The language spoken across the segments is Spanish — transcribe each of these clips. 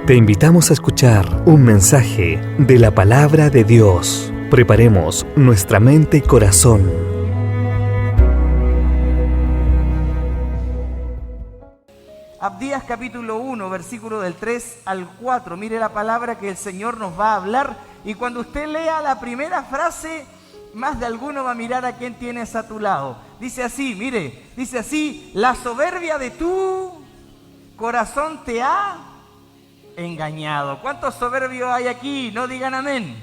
Te invitamos a escuchar un mensaje de la Palabra de Dios. Preparemos nuestra mente y corazón. Abdías capítulo 1, versículo del 3 al 4. Mire la palabra que el Señor nos va a hablar. Y cuando usted lea la primera frase, más de alguno va a mirar a quién tienes a tu lado. Dice así, mire, dice así: la soberbia de tu corazón te ha engañado. ¿Cuántos soberbios hay aquí? No digan amén.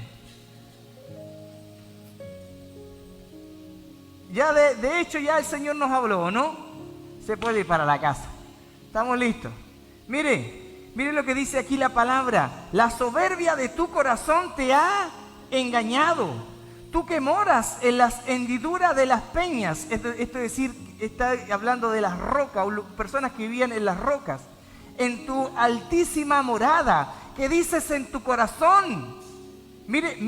Ya de hecho ya el Señor nos habló, ¿no? Se puede ir para la casa. ¿Estamos listos? Mire lo que dice aquí la palabra. La soberbia de tu corazón te ha engañado. Tú que moras en las hendiduras de las peñas. Esto es decir, está hablando de las rocas, o personas que vivían en las rocas. En tu altísima morada, ¿qué dices en tu corazón? Mire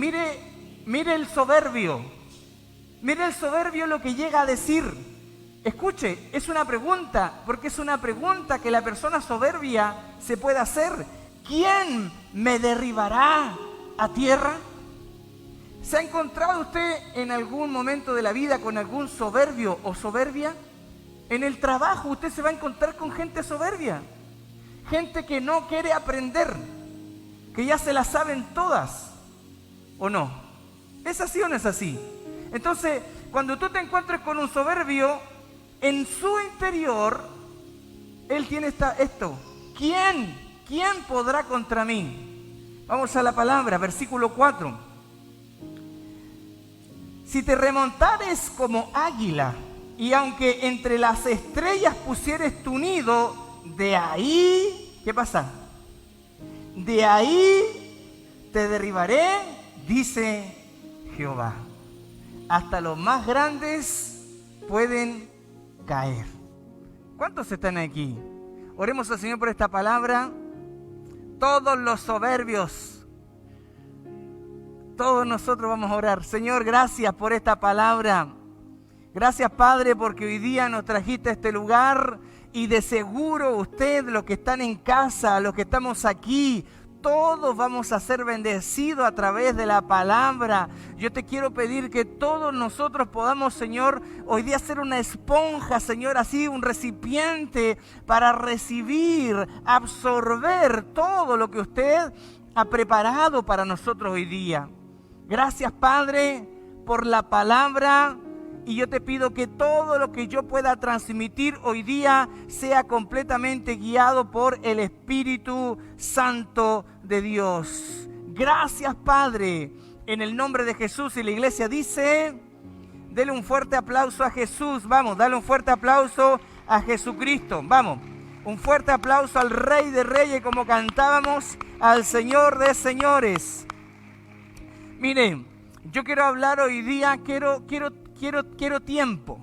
el soberbio. Mire el soberbio lo que llega a decir. Escuche, es una pregunta, porque es una pregunta que la persona soberbia se puede hacer. ¿Quién me derribará a tierra? ¿Se ha encontrado usted en algún momento de la vida con algún soberbio o soberbia? En el trabajo usted se va a encontrar con gente soberbia. Gente que no quiere aprender, que ya se la saben todas, ¿o no? ¿Es así o no es así? Entonces, cuando tú te encuentres con un soberbio, en su interior, él tiene esto. ¿Quién podrá contra mí? Vamos a la palabra, versículo 4. Si te remontares como águila, y aunque entre las estrellas pusieres tu nido, de ahí, ¿qué pasa? De ahí te derribaré, dice Jehová. Hasta los más grandes pueden caer. ¿Cuántos están aquí? Oremos al Señor por esta palabra. Todos los soberbios, todos nosotros vamos a orar. Señor, gracias por esta palabra. Gracias, Padre, porque hoy día nos trajiste a este lugar. Y de seguro usted, los que están en casa, los que estamos aquí, todos vamos a ser bendecidos a través de la palabra. Yo te quiero pedir que todos nosotros podamos, Señor, hoy día ser una esponja, Señor, así un recipiente para recibir, absorber todo lo que usted ha preparado para nosotros hoy día. Gracias, Padre, por la palabra. Y yo te pido que todo lo que yo pueda transmitir hoy día sea completamente guiado por el Espíritu Santo de Dios. Gracias, Padre, en el nombre de Jesús. Y la iglesia dice, dele un fuerte aplauso a Jesús. Vamos, dale un fuerte aplauso a Jesucristo. Vamos, un fuerte aplauso al Rey de Reyes, como cantábamos, al Señor de Señores. Miren, yo quiero hablar hoy día, quiero tiempo.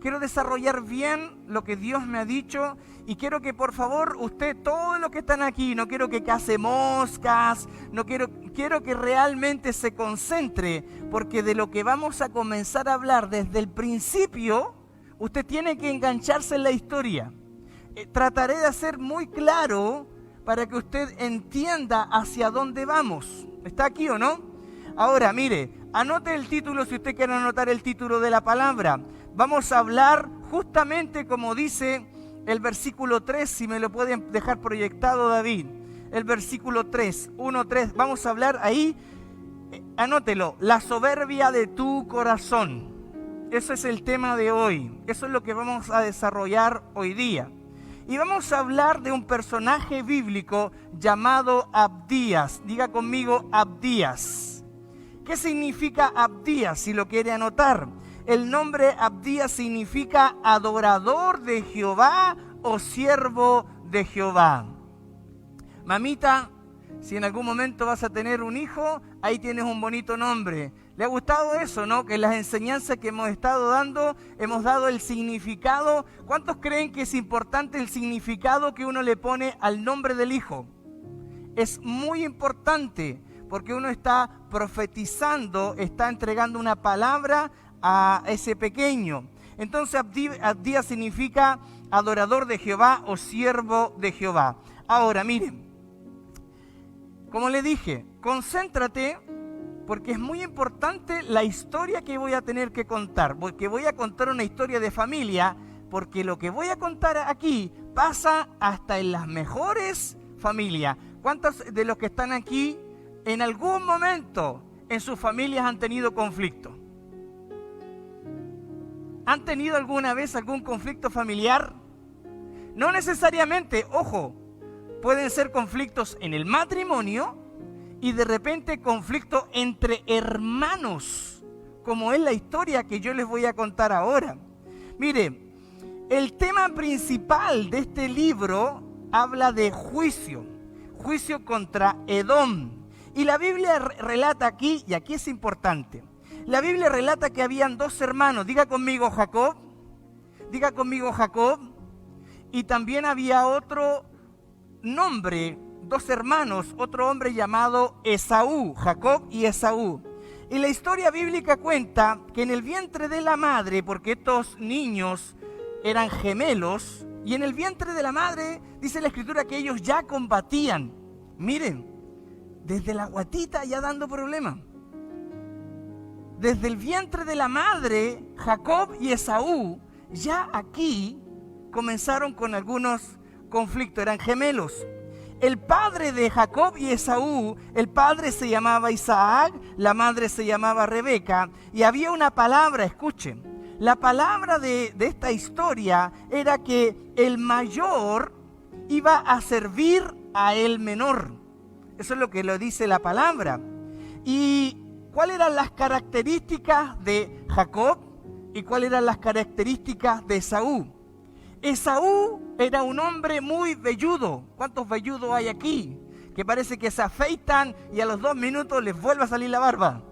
Quiero desarrollar bien lo que Dios me ha dicho y quiero que por favor usted, todos los que están aquí, no quiero que case moscas, quiero que realmente se concentre, porque de lo que vamos a comenzar a hablar desde el principio, usted tiene que engancharse en la historia. Trataré de hacer muy claro para que usted entienda hacia dónde vamos. ¿Está aquí o no? Ahora, mire, anote el título si usted quiere anotar el título de la palabra. Vamos a hablar justamente como dice el versículo 3, si me lo pueden dejar proyectado, David. El versículo 3, 1-3, vamos a hablar ahí, anótelo, la soberbia de tu corazón. Eso es el tema de hoy, eso es lo que vamos a desarrollar hoy día. Y vamos a hablar de un personaje bíblico llamado Abdías. Diga conmigo, Abdías. ¿Qué significa Abdías? Si lo quiere anotar. El nombre Abdías significa adorador de Jehová o siervo de Jehová. Mamita, si en algún momento vas a tener un hijo, ahí tienes un bonito nombre. ¿Le ha gustado eso, no? Que en las enseñanzas que hemos estado dando, hemos dado el significado. ¿Cuántos creen que es importante el significado que uno le pone al nombre del hijo? Es muy importante. Porque uno está profetizando, está entregando una palabra a ese pequeño. Entonces Abdías significa adorador de Jehová o siervo de Jehová. Ahora miren, como le dije, concéntrate porque es muy importante la historia que voy a tener que contar, porque voy a contar una historia de familia, porque lo que voy a contar aquí pasa hasta en las mejores familias. ¿Cuántos de los que están aquí en algún momento en sus familias han tenido conflicto? ¿Han tenido alguna vez algún conflicto familiar? No necesariamente, ojo, pueden ser conflictos en el matrimonio y de repente conflictos entre hermanos, como es la historia que yo les voy a contar ahora. Mire, el tema principal de este libro habla de juicio contra Edom. Y la Biblia relata aquí, y aquí es importante, la Biblia relata que habían dos hermanos, diga conmigo Jacob, y también había otro nombre, dos hermanos, otro hombre llamado Esaú, Jacob y Esaú. Y la historia bíblica cuenta que en el vientre de la madre, porque estos niños eran gemelos, y en el vientre de la madre dice la escritura que ellos ya combatían. Miren, desde la guatita ya dando problemas. Desde el vientre de la madre, Jacob y Esaú, ya aquí comenzaron con algunos conflictos, eran gemelos. El padre de Jacob y Esaú, el padre se llamaba Isaac, la madre se llamaba Rebeca, y había una palabra, escuchen, la palabra de esta historia era que el mayor iba a servir a el menor. Eso es lo que lo dice la palabra. ¿Y cuáles eran las características de Jacob y cuáles eran las características de Esaú? Esaú era un hombre muy velludo. ¿Cuántos velludos hay aquí? Que parece que se afeitan y a los 2 minutos les vuelve a salir la barba.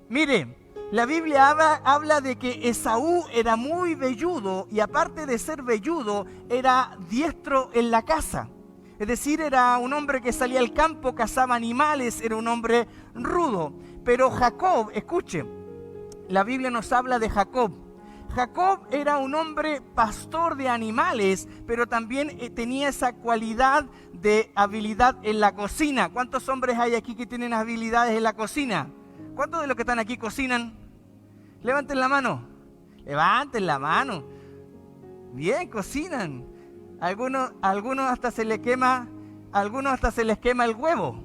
Mire, la Biblia habla de que Esaú era muy velludo y aparte de ser velludo, era diestro en la caza. Es decir, era un hombre que salía al campo, cazaba animales, era un hombre rudo. Pero Jacob, escuche, la Biblia nos habla de Jacob. Jacob era un hombre pastor de animales, pero también tenía esa cualidad de habilidad en la cocina. ¿Cuántos hombres hay aquí que tienen habilidades en la cocina? ¿Cuántos de los que están aquí cocinan? Levanten la mano. Levanten la mano. Bien, cocinan. Algunos hasta se les quema el huevo.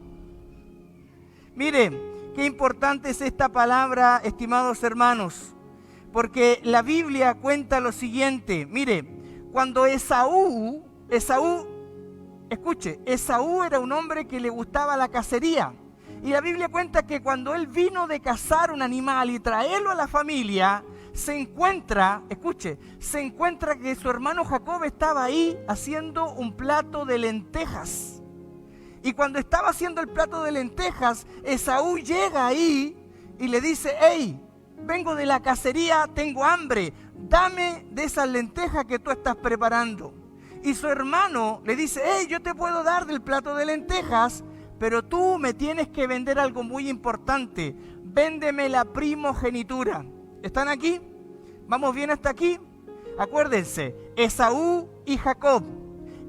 Miren, qué importante es esta palabra, estimados hermanos. Porque la Biblia cuenta lo siguiente, mire, cuando Esaú era un hombre que le gustaba la cacería. Y la Biblia cuenta que cuando él vino de cazar un animal y traerlo a la familia, se encuentra que su hermano Jacob estaba ahí haciendo un plato de lentejas. Y cuando estaba haciendo el plato de lentejas, Esaú llega ahí y le dice, hey, vengo de la cacería, tengo hambre, dame de esas lentejas que tú estás preparando. Y su hermano le dice, hey, yo te puedo dar del plato de lentejas, pero tú me tienes que vender algo muy importante, véndeme la primogenitura. ¿Están aquí? ¿Vamos bien hasta aquí? Acuérdense, Esaú y Jacob.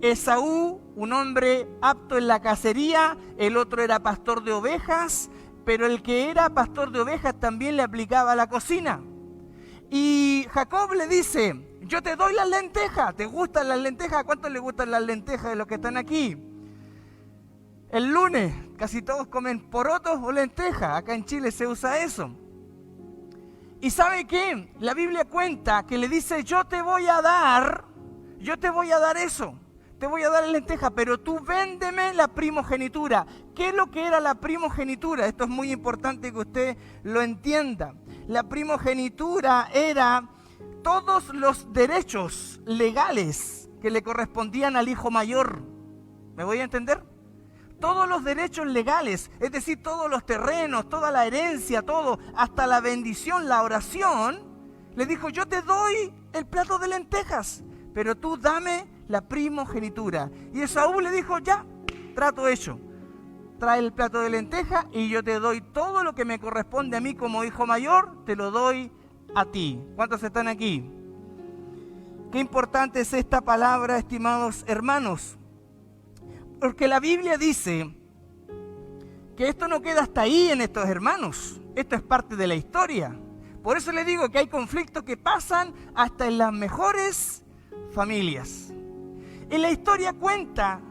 Esaú, un hombre apto en la cacería, el otro era pastor de ovejas, pero el que era pastor de ovejas también le aplicaba a la cocina. Y Jacob le dice, yo te doy las lentejas. ¿Te gustan las lentejas? ¿A cuántos les gustan las lentejas de los que están aquí? El lunes casi todos comen porotos o lentejas. Acá en Chile se usa eso. ¿Y sabe qué? La Biblia cuenta que le dice, yo te voy a dar eso. Te voy a dar la lenteja, pero tú véndeme la primogenitura. ¿Qué es lo que era la primogenitura? Esto es muy importante que usted lo entienda. La primogenitura era todos los derechos legales que le correspondían al hijo mayor. ¿Me voy a entender? Todos los derechos legales, es decir, todos los terrenos, toda la herencia, todo, hasta la bendición, la oración, le dijo, yo te doy el plato de lentejas, pero tú dame la primogenitura. Y Esaú le dijo, ya, trato hecho. Trae el plato de lentejas y yo te doy todo lo que me corresponde a mí como hijo mayor, te lo doy a ti. ¿Cuántos están aquí? Qué importante es esta palabra, estimados hermanos. Porque la Biblia dice que esto no queda hasta ahí en estos hermanos. Esto es parte de la historia. Por eso le digo que hay conflictos que pasan hasta en las mejores familias. En la historia cuenta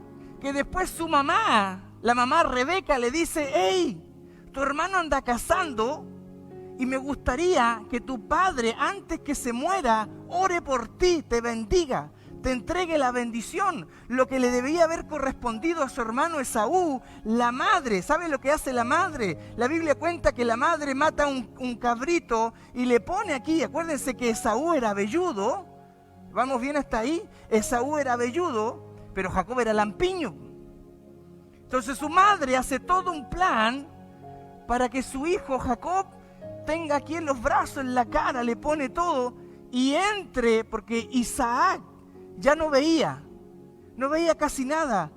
que después su mamá, la mamá Rebeca, le dice: hey, tu hermano anda cazando y me gustaría que tu padre, antes que se muera, ore por ti, te bendiga, te entregue la bendición, lo que le debía haber correspondido a su hermano Esaú. La madre, ¿sabe lo que hace la madre? La Biblia cuenta que la madre mata un cabrito y le pone aquí, acuérdense que Esaú era velludo, ¿vamos bien hasta ahí? Esaú era velludo, pero Jacob era lampiño. Entonces su madre hace todo un plan para que su hijo Jacob tenga aquí en los brazos, en la cara, le pone todo y entre, porque Isaac ya no veía casi nada.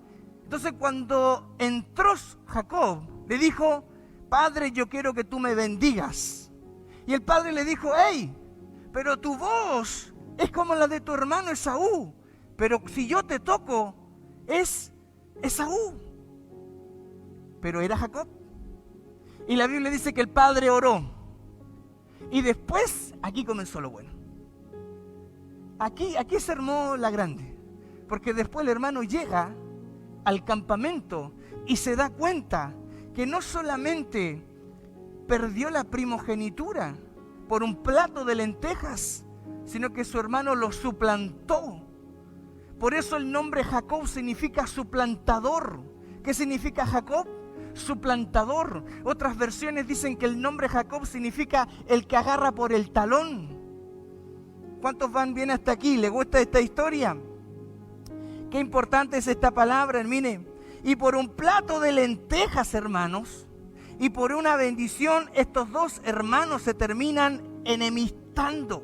Entonces cuando entró Jacob, le dijo: padre, yo quiero que tú me bendigas. Y el padre le dijo: hey, pero tu voz es como la de tu hermano Esaú, pero si yo te toco, es Esaú. Pero era Jacob. Y la Biblia dice que el padre oró. Y después, aquí comenzó lo bueno. Aquí se armó la grande. Porque después el hermano llega al campamento y se da cuenta que no solamente perdió la primogenitura por un plato de lentejas, sino que su hermano lo suplantó. Por eso el nombre Jacob significa suplantador. ¿Qué significa Jacob? Suplantador. Otras versiones dicen que el nombre Jacob significa el que agarra por el talón. ¿Cuántos van bien hasta aquí? ¿Les gusta esta historia? Qué importante es esta palabra, mire. Y por un plato de lentejas, hermanos, y por una bendición, estos dos hermanos se terminan enemistando.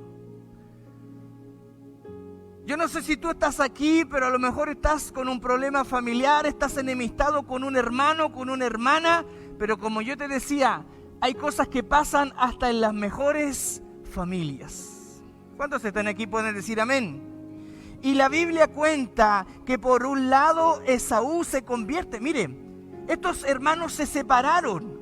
Yo no sé si tú estás aquí, pero a lo mejor estás con un problema familiar, estás enemistado con un hermano, con una hermana, pero como yo te decía, hay cosas que pasan hasta en las mejores familias. ¿Cuántos están aquí? Pueden decir amén. Y la Biblia cuenta que por un lado Esaú se convierte, mire, estos hermanos se separaron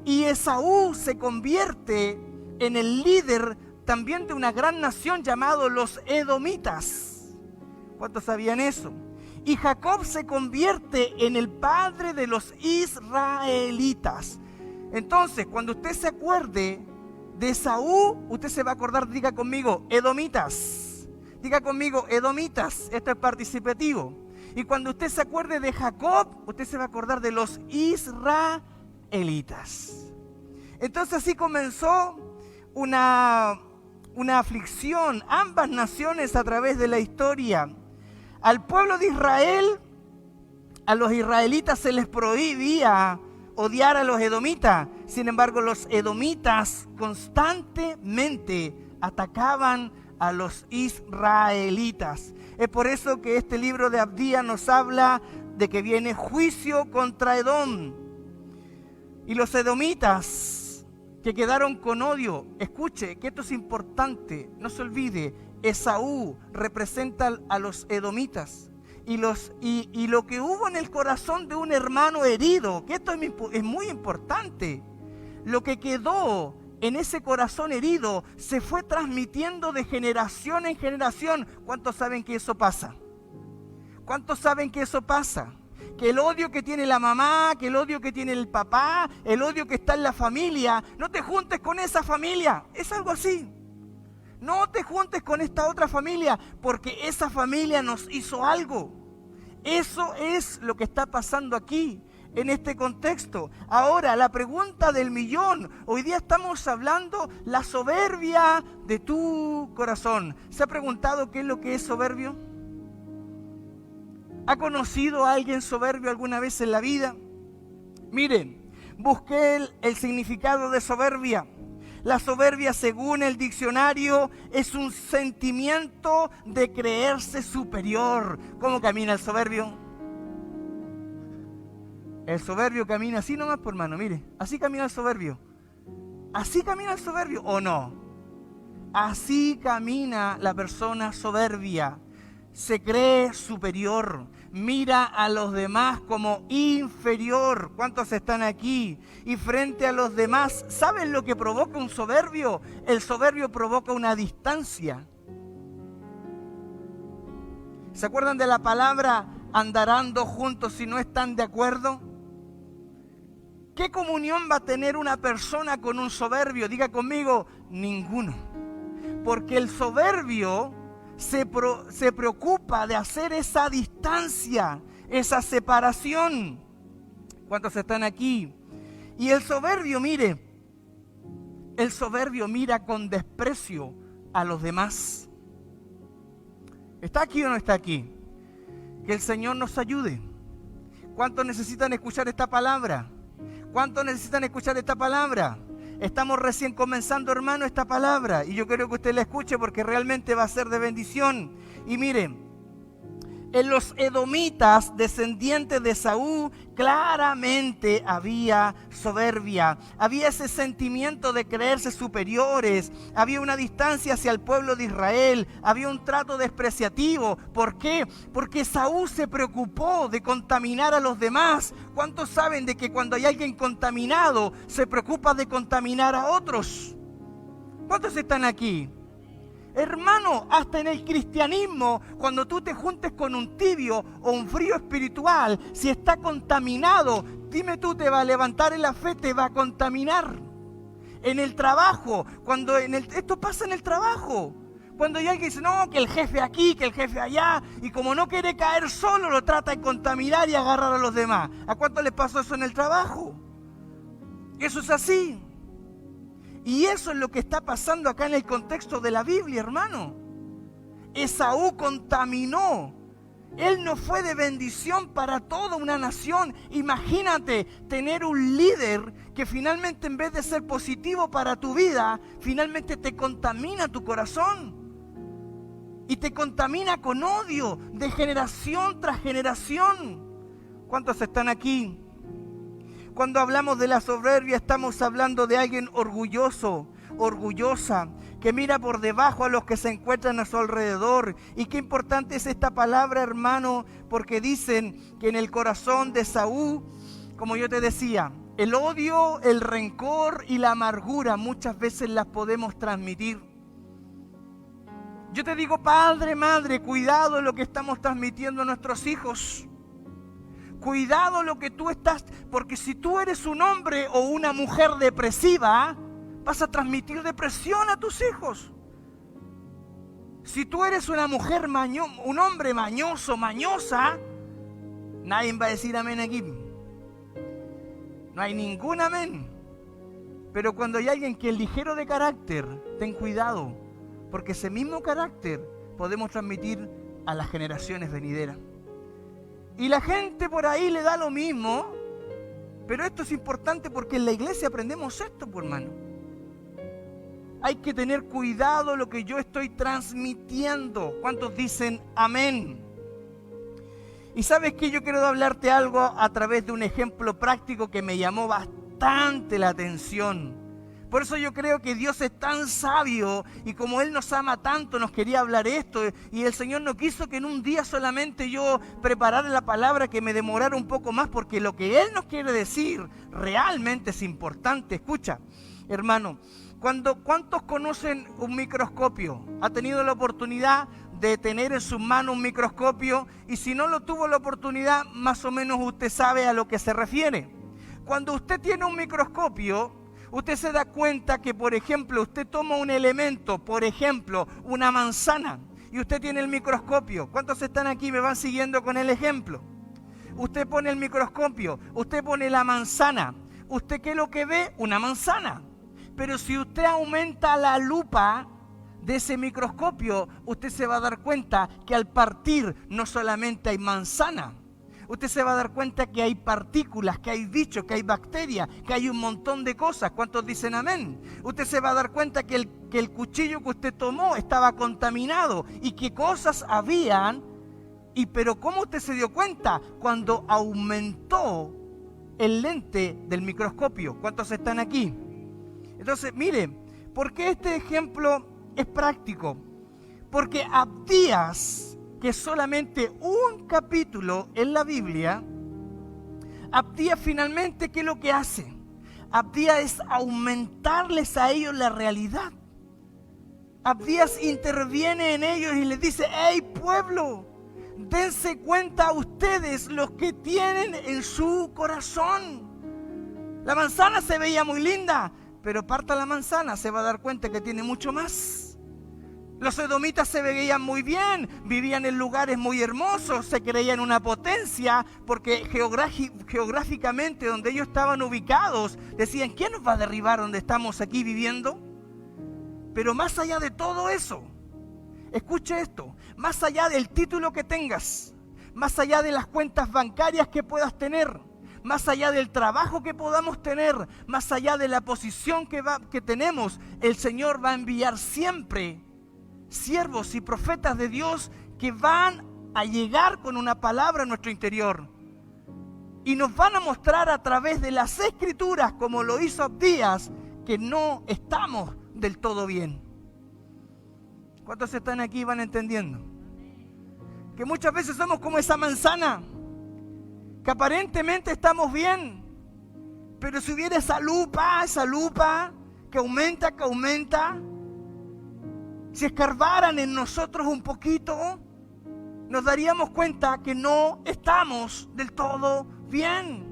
y Esaú se convierte en el líder también de una gran nación llamado los edomitas. ¿Cuántos sabían eso? Y Jacob se convierte en el padre de los israelitas. Entonces, cuando usted se acuerde de Esaú, usted se va a acordar, diga conmigo, edomitas. Diga conmigo, edomitas. Esto es participativo. Y cuando usted se acuerde de Jacob, usted se va a acordar de los israelitas. Entonces así comenzó una aflicción, ambas naciones a través de la historia. Al pueblo de Israel, a los israelitas se les prohibía odiar a los edomitas. Sin embargo, los edomitas constantemente atacaban a los israelitas. Es por eso que este libro de Abdías nos habla de que viene juicio contra Edom. Y los edomitas que quedaron con odio, escuche que esto es importante, no se olvide, Esaú representa a los edomitas. Y lo que hubo en el corazón de un hermano herido, que esto es muy importante, lo que quedó en ese corazón herido se fue transmitiendo de generación en generación. ¿Cuántos saben que eso pasa? ¿Cuántos saben que eso pasa? Que el odio que tiene la mamá, que el odio que tiene el papá, el odio que está en la familia, no te juntes con esa familia, es algo así. No te juntes con esta otra familia, porque esa familia nos hizo algo. Eso es lo que está pasando aquí, en este contexto. Ahora, la pregunta del millón. Hoy día estamos hablando la soberbia de tu corazón. ¿Se ha preguntado qué es lo que es soberbio? ¿Ha conocido a alguien soberbio alguna vez en la vida? Miren, busqué el significado de soberbia. La soberbia, según el diccionario, es un sentimiento de creerse superior. ¿Cómo camina el soberbio? El soberbio camina así nomás, por hermano, mire. Así camina el soberbio. ¿Así camina el soberbio o no? Así camina la persona soberbia. Se cree superior. mira a los demás como inferior. ¿Cuántos están aquí? Y frente a los demás, ¿saben lo que provoca un soberbio? El soberbio provoca una distancia. ¿Se acuerdan de la palabra andarán dos juntos si no están de acuerdo? ¿Qué comunión va a tener una persona con un soberbio? Diga conmigo, ninguno. Porque el soberbio se preocupa de hacer esa distancia, esa separación. ¿Cuántos están aquí? Y el soberbio, mire, el soberbio mira con desprecio a los demás. ¿Está aquí o no está aquí? Que el Señor nos ayude. ¿Cuántos necesitan escuchar esta palabra? ¿Cuántos necesitan escuchar esta palabra? Estamos recién comenzando, hermano, esta palabra. Y yo quiero que usted la escuche porque realmente va a ser de bendición. Y miren, en los edomitas, descendientes de Saúl, claramente había soberbia. Había ese sentimiento de creerse superiores. Había una distancia hacia el pueblo de Israel. Había un trato despreciativo. ¿Por qué? Porque Saúl se preocupó de contaminar a los demás. ¿Cuántos saben de que cuando hay alguien contaminado, se preocupa de contaminar a otros? ¿Cuántos están aquí? Hermano, hasta en el cristianismo, cuando tú te juntes con un tibio o un frío espiritual, si está contaminado, dime tú, ¿te va a levantar en la fe? ¿Te va a contaminar? En el trabajo, esto pasa en el trabajo. Cuando hay alguien que dice, no, que el jefe aquí, que el jefe allá, y como no quiere caer solo, lo trata de contaminar y agarrar a los demás. ¿A cuánto les pasó eso en el trabajo? Eso es así. Y eso es lo que está pasando acá en el contexto de la Biblia, hermano. Esaú contaminó. Él no fue de bendición para toda una nación. Imagínate tener un líder que finalmente, en vez de ser positivo para tu vida, finalmente te contamina tu corazón. Y te contamina con odio de generación tras generación. ¿Cuántos están aquí? Cuando hablamos de la soberbia, estamos hablando de alguien orgulloso, orgullosa, que mira por debajo a los que se encuentran a su alrededor. Y qué importante es esta palabra, hermano, porque dicen que en el corazón de Saúl, como yo te decía, el odio, el rencor y la amargura muchas veces las podemos transmitir. Yo te digo, padre, madre, cuidado lo que estamos transmitiendo a nuestros hijos. Cuidado lo que tú estás, porque si tú eres un hombre o una mujer depresiva, vas a transmitir depresión a tus hijos. Si tú eres una mujer un hombre mañoso, mañosa, nadie va a decir amén aquí. No hay ningún amén. Pero cuando hay alguien que es ligero de carácter, ten cuidado, porque ese mismo carácter podemos transmitir a las generaciones venideras. Y la gente por ahí le da lo mismo, pero esto es importante porque en la iglesia aprendemos esto, pues, hermano. Hay que tener cuidado lo que yo estoy transmitiendo. ¿Cuántos dicen amén? Y sabes que yo quiero hablarte algo a través de un ejemplo práctico que me llamó bastante la atención. Por eso yo creo que Dios es tan sabio y como Él nos ama tanto, nos quería hablar esto. Y el Señor no quiso que en un día solamente yo preparara la palabra, que me demorara un poco más, porque lo que Él nos quiere decir realmente es importante. Escucha, hermano, ¿cuántos conocen un microscopio? ¿Ha tenido la oportunidad de tener en sus manos un microscopio? Y si no lo tuvo la oportunidad, más o menos usted sabe a lo que se refiere. Cuando usted tiene un microscopio, usted se da cuenta que, por ejemplo, usted toma un elemento, por ejemplo, una manzana, y usted tiene el microscopio. ¿Cuántos están aquí? ¿Me van siguiendo con el ejemplo? Usted pone el microscopio, usted pone la manzana. ¿Usted qué es lo que ve? Una manzana. Pero si usted aumenta la lupa de ese microscopio, usted se va a dar cuenta que al partir no solamente hay manzana, usted se va a dar cuenta que hay partículas, que hay bichos, que hay bacterias, que hay un montón de cosas. ¿Cuántos dicen amén? Usted se va a dar cuenta que el cuchillo que usted tomó estaba contaminado y que cosas habían. Pero ¿cómo usted se dio cuenta? Cuando aumentó el lente del microscopio. ¿Cuántos están aquí? Entonces, mire, ¿por qué este ejemplo es práctico? Porque Abdías, que es solamente un capítulo en la Biblia, Abdías finalmente, ¿qué es lo que hace? Abdías es aumentarles a ellos la realidad. Abdías interviene en ellos y les dice: ¡hey pueblo! Dense cuenta ustedes los que tienen en su corazón. La manzana se veía muy linda, pero parta la manzana, se va a dar cuenta que tiene mucho más. Los edomitas se veían muy bien, vivían en lugares muy hermosos, se creían una potencia, porque geográficamente donde ellos estaban ubicados, decían: ¿quién nos va a derribar donde estamos aquí viviendo? Pero más allá de todo eso, escuche esto, más allá del título que tengas, más allá de las cuentas bancarias que puedas tener, más allá del trabajo que podamos tener, más allá de la posición que tenemos, el Señor va a enviar siempre siervos y profetas de Dios que van a llegar con una palabra a nuestro interior y nos van a mostrar a través de las Escrituras, como lo hizo Abdías, que no estamos del todo bien. ¿Cuántos están aquí y van entendiendo? Que muchas veces somos como esa manzana, que aparentemente estamos bien, pero si hubiera esa lupa que aumenta, si escarbaran en nosotros un poquito, nos daríamos cuenta que no estamos del todo bien.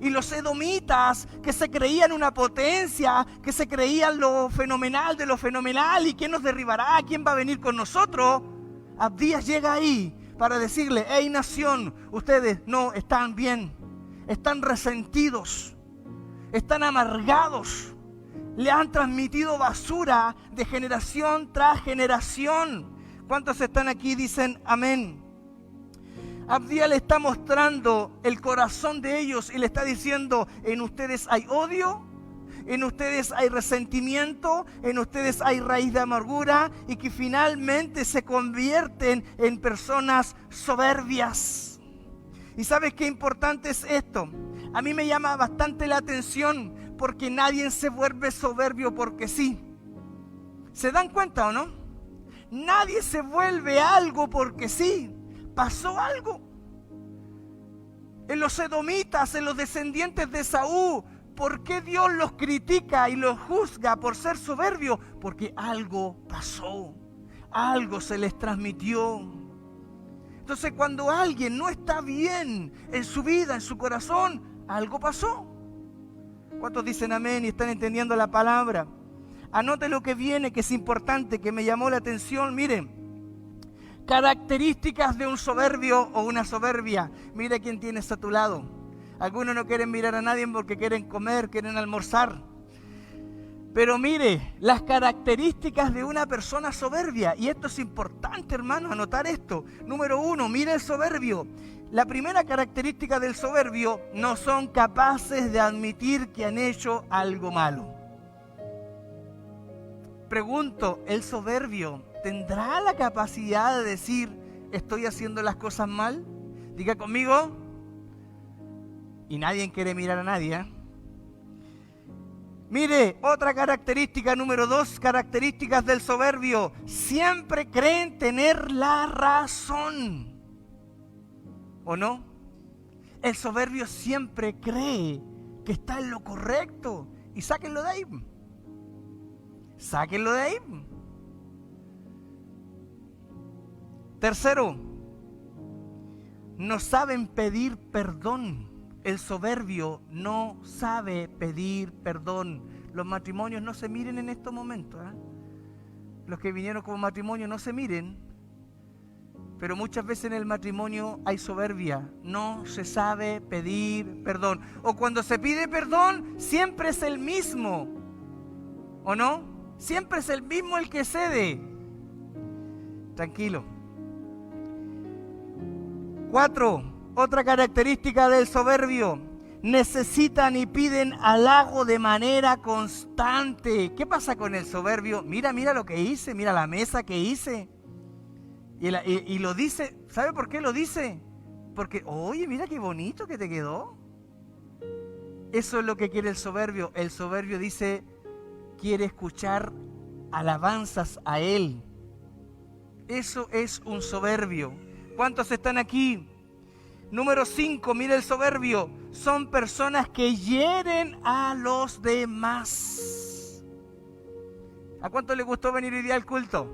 Y los edomitas, que se creían una potencia, que se creían lo fenomenal de lo fenomenal, y quién nos derribará, quién va a venir con nosotros, Abdías llega ahí para decirle: hey nación, ustedes no están bien, están resentidos, están amargados, le han transmitido basura de generación tras generación. ¿Cuántos están aquí y dicen amén? Abdías le está mostrando el corazón de ellos y le está diciendo: en ustedes hay odio, en ustedes hay resentimiento, en ustedes hay raíz de amargura, y que finalmente se convierten en personas soberbias. ¿Y sabes qué importante es esto? A mí me llama bastante la atención, porque nadie se vuelve soberbio porque sí. ¿Se dan cuenta o no? Nadie se vuelve algo porque sí. Pasó algo. En los edomitas, en los descendientes de Esaú, ¿por qué Dios los critica y los juzga por ser soberbios? Porque algo pasó, algo se les transmitió. Entonces, cuando alguien no está bien en su vida, en su corazón, algo pasó. ¿Cuántos dicen amén y están entendiendo la palabra? Anote lo que viene, que es importante, que me llamó la atención. Miren, características de un soberbio o una soberbia. Mire quién tienes a tu lado. Algunos no quieren mirar a nadie porque quieren comer, quieren almorzar. Pero mire, las características de una persona soberbia. Y esto es importante, hermanos, anotar esto. Número 1, mire el soberbio. La primera característica del soberbio: no son capaces de admitir que han hecho algo malo. Pregunto, ¿el soberbio tendrá la capacidad de decir: estoy haciendo las cosas mal? Diga conmigo. Y nadie quiere mirar a nadie, ¿eh? Mire, otra característica, número 2, características del soberbio: siempre creen tener la razón. ¿O no? El soberbio siempre cree que está en lo correcto. Y sáquenlo de ahí. Sáquenlo de ahí. Tercero, no saben pedir perdón. El soberbio no sabe pedir perdón. Los matrimonios no se miren en estos momentos, ¿eh? Los que vinieron como matrimonio no se miren. Pero muchas veces en el matrimonio hay soberbia. No se sabe pedir perdón. O cuando se pide perdón, siempre es el mismo. ¿O no? Siempre es el mismo el que cede. Tranquilo. 4. Otra característica del soberbio: necesitan y piden halago de manera constante. ¿Qué pasa con el soberbio? Mira lo que hice, mira la mesa que hice. Y lo dice, ¿sabe por qué lo dice? Porque, oye, mira qué bonito que te quedó. Eso es lo que quiere el soberbio. El soberbio dice, quiere escuchar alabanzas a él. Eso es un soberbio. ¿Cuántos están aquí? Número 5, mire el soberbio. Son personas que hieren a los demás. ¿A cuánto le gustó venir hoy día al culto?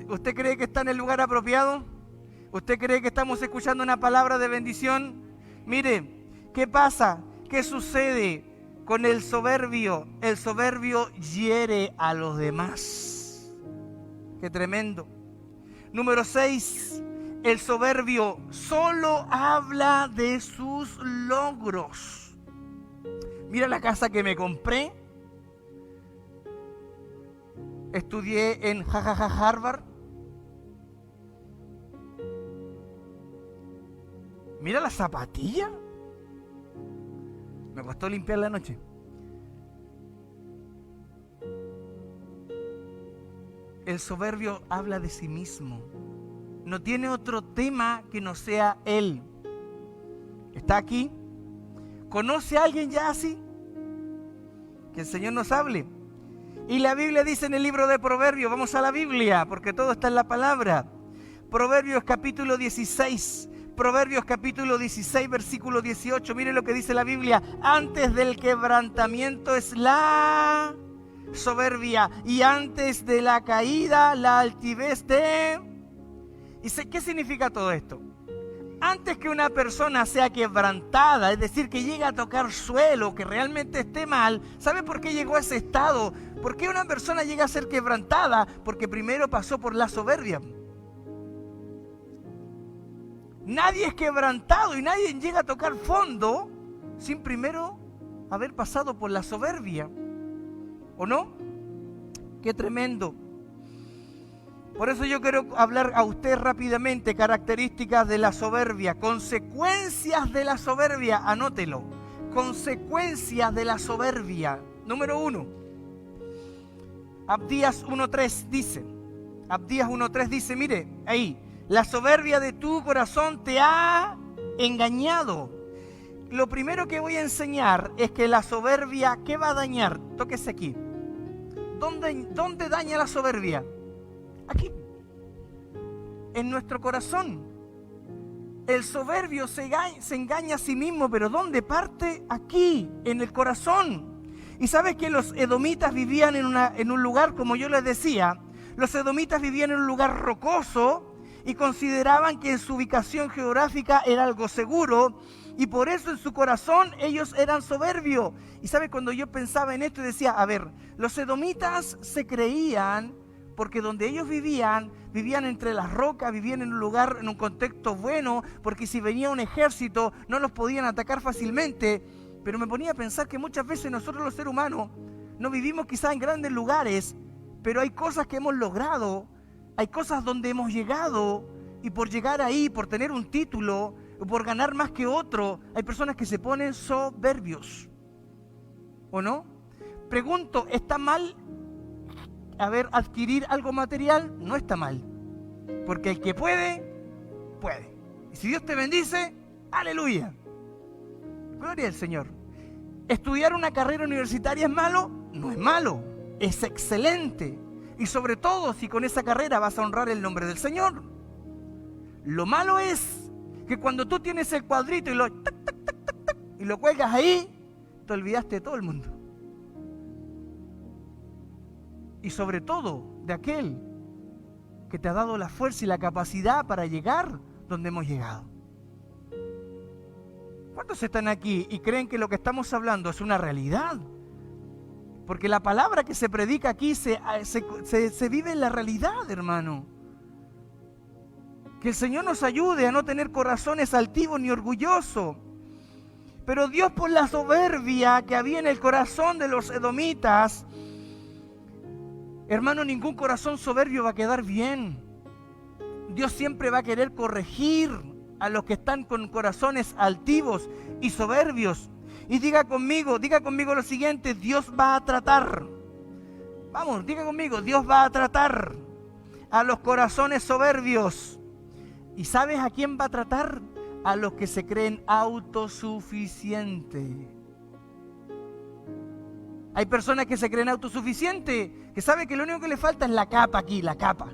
¿Usted cree que está en el lugar apropiado? ¿Usted cree que estamos escuchando una palabra de bendición? Mire, ¿qué pasa? ¿Qué sucede con el soberbio? El soberbio hiere a los demás. ¡Qué tremendo! Número 6, el soberbio solo habla de sus logros. Mira la casa que me compré. Estudié en Harvard. Mira la zapatilla. Me costó limpiar la noche. El soberbio habla de sí mismo. No tiene otro tema que no sea él. ¿Está aquí? ¿Conoce a alguien ya así? Que el Señor nos hable. Y la Biblia dice en el libro de Proverbios, vamos a la Biblia, porque todo está en la palabra. Proverbios capítulo 16, versículo 18. Mire lo que dice la Biblia. Antes del quebrantamiento es la soberbia, y antes de la caída la altivez de... ¿Y qué significa todo esto? Antes que una persona sea quebrantada, es decir, que llegue a tocar suelo, que realmente esté mal, ¿sabe por qué llegó a ese estado? ¿Por qué una persona llega a ser quebrantada? Porque primero pasó por la soberbia. Nadie es quebrantado y nadie llega a tocar fondo sin primero haber pasado por la soberbia. ¿O no? ¡Qué tremendo! Por eso yo quiero hablar a usted rápidamente características de la soberbia, consecuencias de la soberbia, anótelo. Consecuencias de la soberbia. Número 1. Abdías 1.3 dice, mire, ahí, la soberbia de tu corazón te ha engañado. Lo primero que voy a enseñar es que la soberbia, ¿qué va a dañar? Tóquese aquí. ¿Dónde daña la soberbia? Aquí, en nuestro corazón. El soberbio se engaña a sí mismo, pero ¿dónde parte? Aquí, en el corazón. Y sabes que los edomitas vivían en un lugar, como yo les decía, los edomitas vivían en un lugar rocoso y consideraban que en su ubicación geográfica era algo seguro, y por eso en su corazón ellos eran soberbios. Y sabes, cuando yo pensaba en esto decía, a ver, los edomitas se creían, porque donde ellos vivían entre las rocas, vivían en un lugar, en un contexto bueno, porque si venía un ejército no los podían atacar fácilmente. Pero me ponía a pensar que muchas veces nosotros los seres humanos no vivimos quizás en grandes lugares, pero hay cosas que hemos logrado, hay cosas donde hemos llegado, y por llegar ahí, por tener un título, por ganar más que otro, hay personas que se ponen soberbios. ¿O no? Pregunto, ¿está mal adquirir algo material? No está mal, porque el que puede, puede. Y si Dios te bendice, aleluya, gloria al Señor. ¿Estudiar una carrera universitaria es malo? No es malo, es excelente. Y sobre todo si con esa carrera vas a honrar el nombre del Señor. Lo malo es que cuando tú tienes el cuadrito y lo cuelgas ahí, te olvidaste de todo el mundo. Y sobre todo de aquel que te ha dado la fuerza y la capacidad para llegar donde hemos llegado. ¿Cuántos están aquí y creen que lo que estamos hablando es una realidad? Porque la palabra que se predica aquí se vive en la realidad, hermano. Que el Señor nos ayude a no tener corazones altivos ni orgullosos. Pero Dios, por la soberbia que había en el corazón de los edomitas, hermano, ningún corazón soberbio va a quedar bien. Dios siempre va a querer corregir a los que están con corazones altivos y soberbios. Y diga conmigo lo siguiente: Dios va a tratar. Vamos, diga conmigo, Dios va a tratar a los corazones soberbios. ¿Y sabes a quién va a tratar? A los que se creen autosuficientes. Hay personas que se creen autosuficientes, que saben que lo único que le falta es la capa aquí, la capa.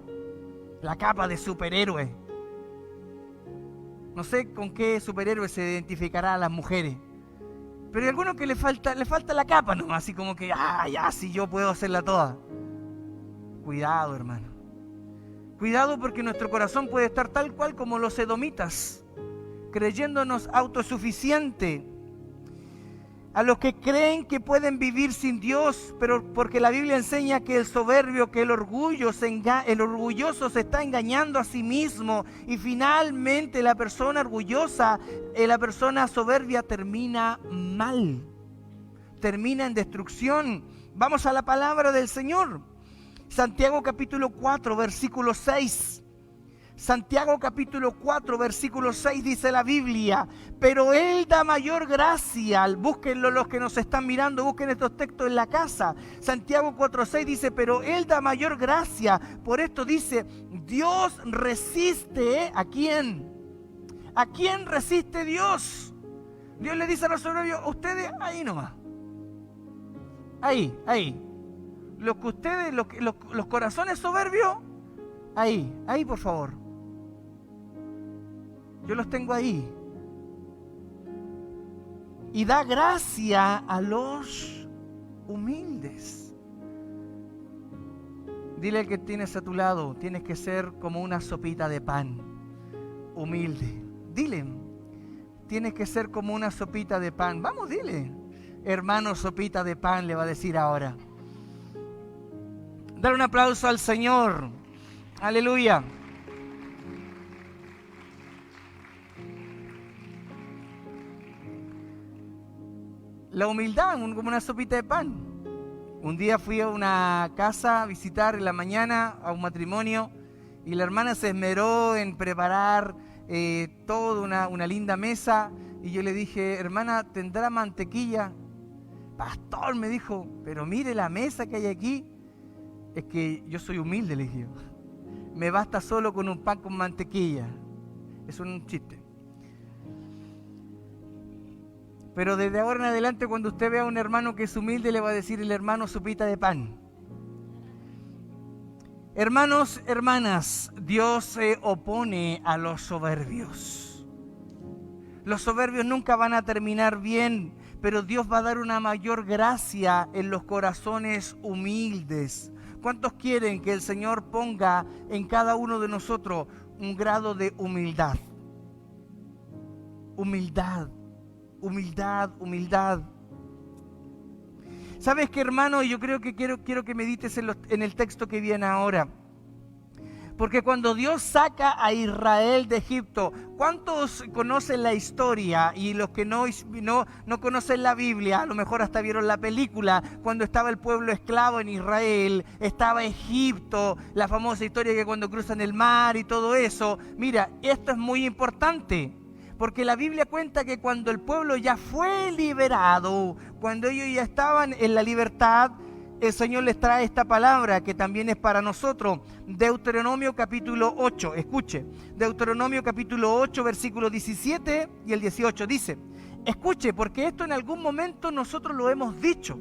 la capa de superhéroe. No sé con qué superhéroe se identificará a las mujeres, pero hay algunos que le falta la capa nomás, así como que, ya, si yo puedo hacerla toda. Cuidado, hermano. Cuidado, porque nuestro corazón puede estar tal cual como los edomitas, creyéndonos autosuficiente. A los que creen que pueden vivir sin Dios, pero porque la Biblia enseña que el soberbio, que el orgulloso se está engañando a sí mismo, y finalmente la persona orgullosa, la persona soberbia termina mal, termina en destrucción. Vamos a la palabra del Señor. Santiago capítulo 4, versículo 6. Santiago capítulo 4, versículo 6 dice la Biblia: pero Él da mayor gracia. Búsquenlo los que nos están mirando, busquen estos textos en la casa. Santiago 4, 6 dice: pero Él da mayor gracia. Por esto dice: Dios resiste, ¿a quién? ¿A quién resiste Dios? Dios le dice a los soberbios: ustedes ahí nomás. Ahí. Los que ustedes, los corazones soberbios, ahí por favor. Yo los tengo ahí. Y da gracia a los humildes. Dile al que tienes a tu lado: tienes que ser como una sopita de pan, humilde. Dile: tienes que ser como una sopita de pan. Vamos, dile: hermano sopita de pan, le va a decir ahora. Dar un aplauso al Señor. Aleluya. La humildad como una sopita de pan. Un día fui a una casa a visitar en la mañana a un matrimonio, y la hermana se esmeró en preparar toda una linda mesa, y yo le dije: hermana, ¿tendrá mantequilla? Pastor, me dijo, pero mire la mesa que hay aquí. Es que yo soy humilde, le dije. Me basta solo con un pan con mantequilla. Es un chiste. Pero desde ahora en adelante, cuando usted vea a un hermano que es humilde, le va a decir el hermano sopita de pan. Hermanos, hermanas, Dios se opone a los soberbios. Los soberbios nunca van a terminar bien, pero Dios va a dar una mayor gracia en los corazones humildes. ¿Cuántos quieren que el Señor ponga en cada uno de nosotros un grado de humildad? Humildad. ¿Sabes qué, hermano? Yo creo que quiero que medites en el texto que viene ahora. Porque cuando Dios saca a Israel de Egipto, ¿cuántos conocen la historia? Y los que no conocen la Biblia, a lo mejor hasta vieron la película, cuando estaba el pueblo esclavo en Israel, estaba Egipto, la famosa historia que cuando cruzan el mar y todo eso. Mira, esto es muy importante, porque la Biblia cuenta que cuando el pueblo ya fue liberado, cuando ellos ya estaban en la libertad, el Señor les trae esta palabra que también es para nosotros. Deuteronomio capítulo 8, escuche. Deuteronomio capítulo 8, versículos 17 y el 18 dice: escuche, porque esto en algún momento nosotros lo hemos dicho.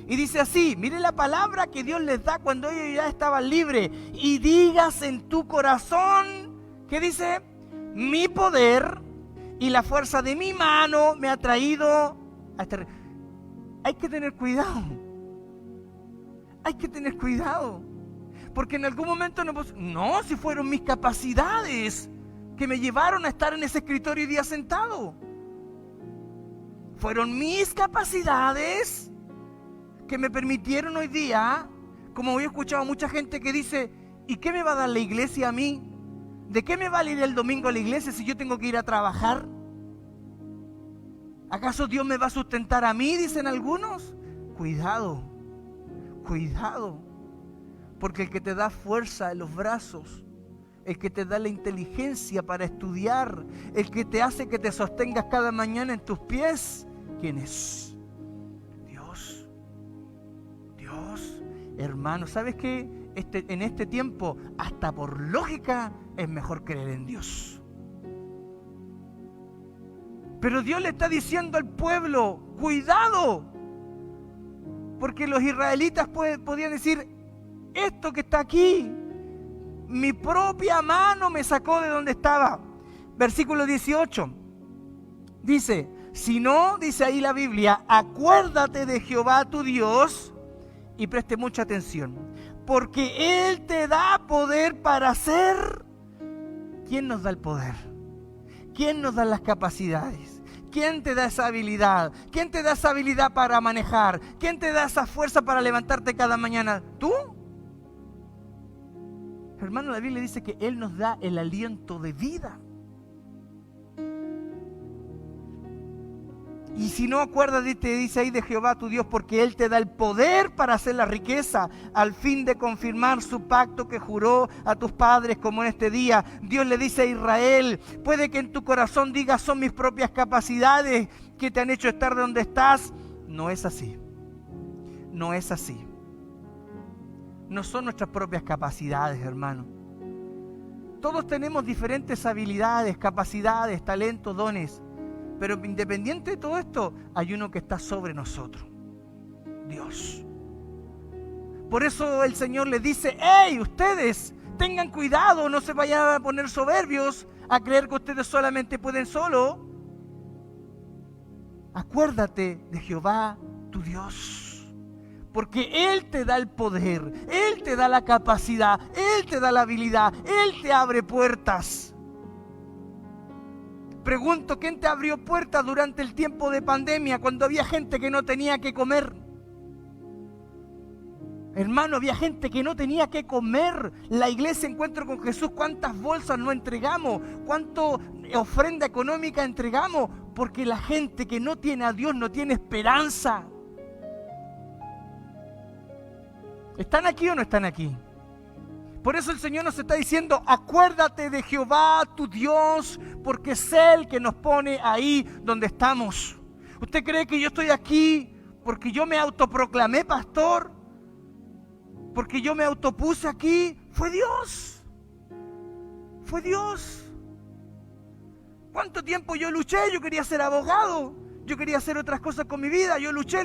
Y dice así, mire la palabra que Dios les da cuando ellos ya estaban libres. Y digas en tu corazón, ¿qué dice? Mi poder y la fuerza de mi mano me ha traído a este... Hay que tener cuidado. Hay que tener cuidado. Porque en algún momento no, si fueron mis capacidades que me llevaron a estar en ese escritorio y día sentado. Fueron mis capacidades que me permitieron hoy día, como he escuchado a mucha gente que dice: ¿y qué me va a dar la iglesia a mí? ¿De qué me vale ir el domingo a la iglesia si yo tengo que ir a trabajar? ¿Acaso Dios me va a sustentar a mí? Dicen algunos. Cuidado, porque el que te da fuerza en los brazos, el que te da la inteligencia para estudiar, el que te hace que te sostengas cada mañana en tus pies, ¿quién es? Dios. Hermano, ¿sabes qué? En este tiempo, hasta por lógica, es mejor creer en Dios. Pero Dios le está diciendo al pueblo: cuidado, porque los israelitas podían decir: esto que está aquí Mi propia mano me sacó de donde estaba. Versículo 18. Dice, si no, dice ahí la Biblia, acuérdate de Jehová tu Dios, y preste mucha atención, porque Él te da poder para hacer. ¿Quién nos da el poder? ¿Quién nos da las capacidades? ¿Quién te da esa habilidad? ¿Quién te da esa habilidad para manejar? ¿Quién te da esa fuerza para levantarte cada mañana? ¿Tú? Hermano, la Biblia dice que Él nos da el aliento de vida. Y si no, acuérdate, dice ahí, de Jehová tu Dios, porque Él te da el poder para hacer la riqueza, al fin de confirmar su pacto que juró a tus padres, como en este día. Dios le dice a Israel, puede que en tu corazón digas, son mis propias capacidades que te han hecho estar donde estás. No es así. No es así. No son nuestras propias capacidades, hermano. Todos tenemos diferentes habilidades, capacidades, talentos, dones. Pero independiente de todo esto, hay uno que está sobre nosotros. Dios. Por eso el Señor les dice, ¡hey, ustedes! Tengan cuidado, no se vayan a poner soberbios, a creer que ustedes solamente pueden solo. Acuérdate de Jehová, tu Dios. Porque Él te da el poder, Él te da la capacidad, Él te da la habilidad, Él te abre puertas. Pregunto, ¿quién te abrió puertas durante el tiempo de pandemia cuando había gente que no tenía que comer? Hermano, había gente que no tenía que comer. La iglesia Encuentro con Jesús, ¿cuántas bolsas no entregamos? ¿Cuánto ofrenda económica entregamos? Porque la gente que no tiene a Dios no tiene esperanza. ¿Están aquí o no están aquí? Por eso el Señor nos está diciendo, acuérdate de Jehová tu Dios, porque es Él que nos pone ahí donde estamos. ¿Usted cree que yo estoy aquí porque yo me autoproclamé pastor? ¿Porque yo me autopuse aquí? Fue Dios. Fue Dios. ¿Cuánto tiempo yo luché? Yo quería ser abogado. Yo quería hacer otras cosas con mi vida. Yo luché.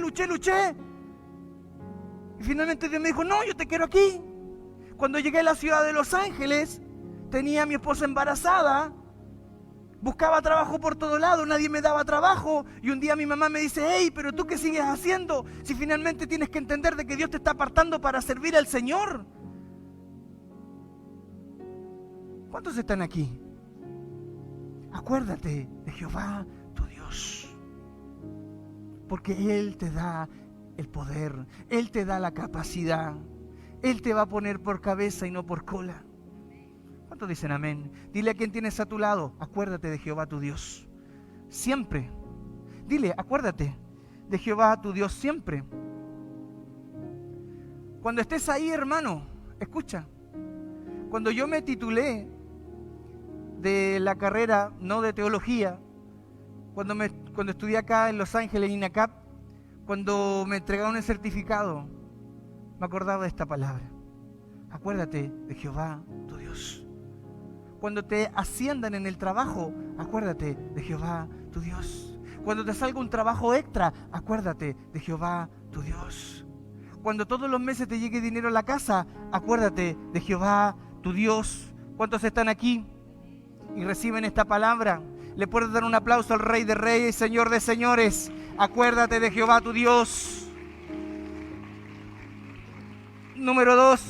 Y finalmente Dios me dijo, no, yo te quiero aquí. Cuando llegué a la ciudad de Los Ángeles, tenía a mi esposa embarazada, buscaba trabajo por todo lado, nadie me daba trabajo, y un día mi mamá me dice, hey, pero ¿tú qué sigues haciendo? Si finalmente tienes que entender de que Dios te está apartando para servir al Señor. ¿Cuántos están aquí? Acuérdate de Jehová, tu Dios, porque Él te da el poder, Él te da la capacidad. Él te va a poner por cabeza y no por cola. ¿Cuántos dicen amén? Dile a quien tienes a tu lado, acuérdate de Jehová tu Dios. Siempre. Dile, acuérdate de Jehová tu Dios siempre. Cuando estés ahí, hermano, escucha. Cuando yo me titulé de la carrera, no de teología, cuando estudié acá en Los Ángeles, en INACAP, cuando me entregaron el certificado, me acordaba de esta palabra. Acuérdate de Jehová, tu Dios. Cuando te asciendan en el trabajo, acuérdate de Jehová, tu Dios. Cuando te salga un trabajo extra, acuérdate de Jehová, tu Dios. Cuando todos los meses te llegue dinero a la casa, acuérdate de Jehová, tu Dios. ¿Cuántos están aquí y reciben esta palabra? Le puedes dar un aplauso al Rey de Reyes, Señor de Señores. Acuérdate de Jehová, tu Dios. Número 2,